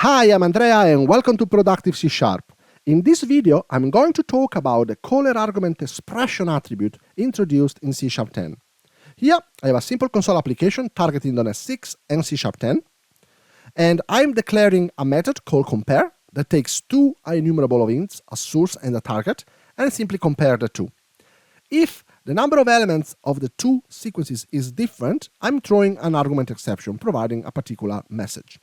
Hi, I'm Andrea and welcome to Productive C#. In this video, I'm going to talk about the CallerArgumentExpression attribute introduced in C#10. Here, I have a simple console application targeting .NET 6 and C#10, and I'm declaring a method called compare that takes two enumerable of ints, a source and a target, and simply compare the two. If the number of elements of the two sequences is different, I'm throwing an argument exception, providing a particular message.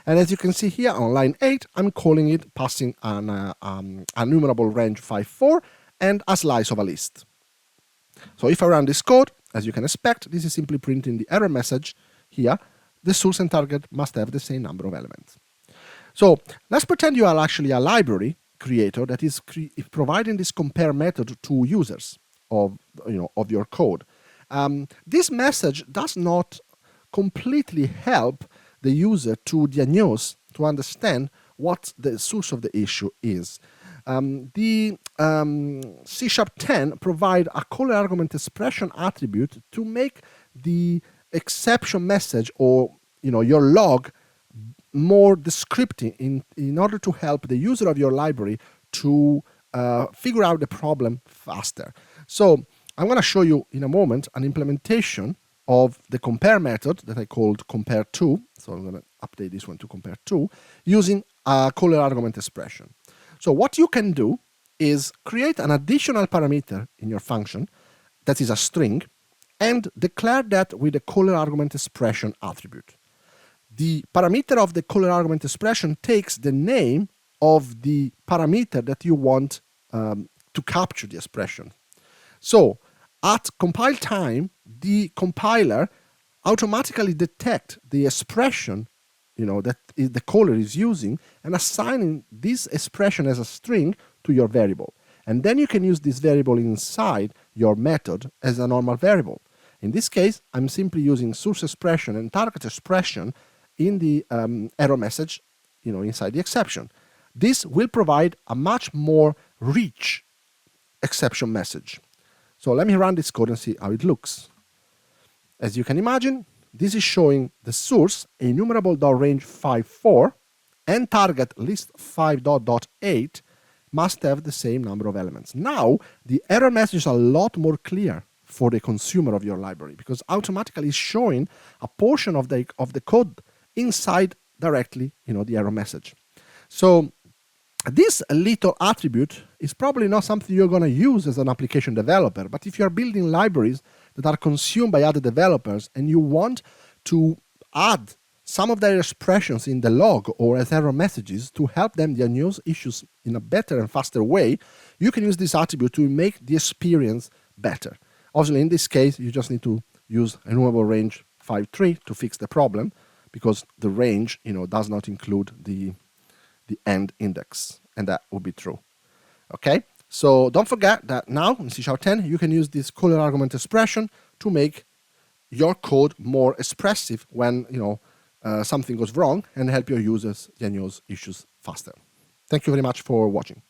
And as you can see here on line 8, I'm calling it passing an enumerable range 5-4 and a slice of a list. So if I run this code, as you can expect, this is simply printing the error message here. The source and target must have the same number of elements. So let's pretend you are actually a library creator that is providing this compare method to users of your code. This message does not completely help the user to diagnose, to understand what the source of the issue is. The C#10 provide a CallerArgumentExpression attribute to make the exception message or your log more descriptive in order to help the user of your library to figure out the problem faster. So I'm going to show you in a moment an implementation of the compare method that I called compare2. So I'm going to update this one to compare2 using a CallerArgumentExpression. So what you can do is create an additional parameter in your function that is a string and declare that with the CallerArgumentExpression attribute. The parameter of the CallerArgumentExpression takes the name of the parameter that you want to capture the expression. So at compile time, the compiler automatically detects the expression that the caller is using and assigning this expression as a string to your variable. And then you can use this variable inside your method as a normal variable. In this case, I'm simply using source expression and target expression in the error message inside the exception. This will provide a much more rich exception message. So let me run this code and see how it looks. As you can imagine, this is showing the source enumerable.range 5-4 and target list 5.8 must have the same number of elements. Now, the error message is a lot more clear for the consumer of your library because automatically it's showing a portion of the code inside directly the error message. So this little attribute is probably not something you're going to use as an application developer, but if you're building libraries that are consumed by other developers and you want to add some of their expressions in the log or as error messages to help them diagnose issues in a better and faster way, you can use this attribute to make the experience better. Obviously, in this case, you just need to use enumerable range 5.3 to fix the problem because the range does not include the end index, and that would be true. Okay, so don't forget that now in C#10 you can use this CallerArgumentExpression to make your code more expressive when something goes wrong and help your users diagnose issues faster. Thank you very much for watching.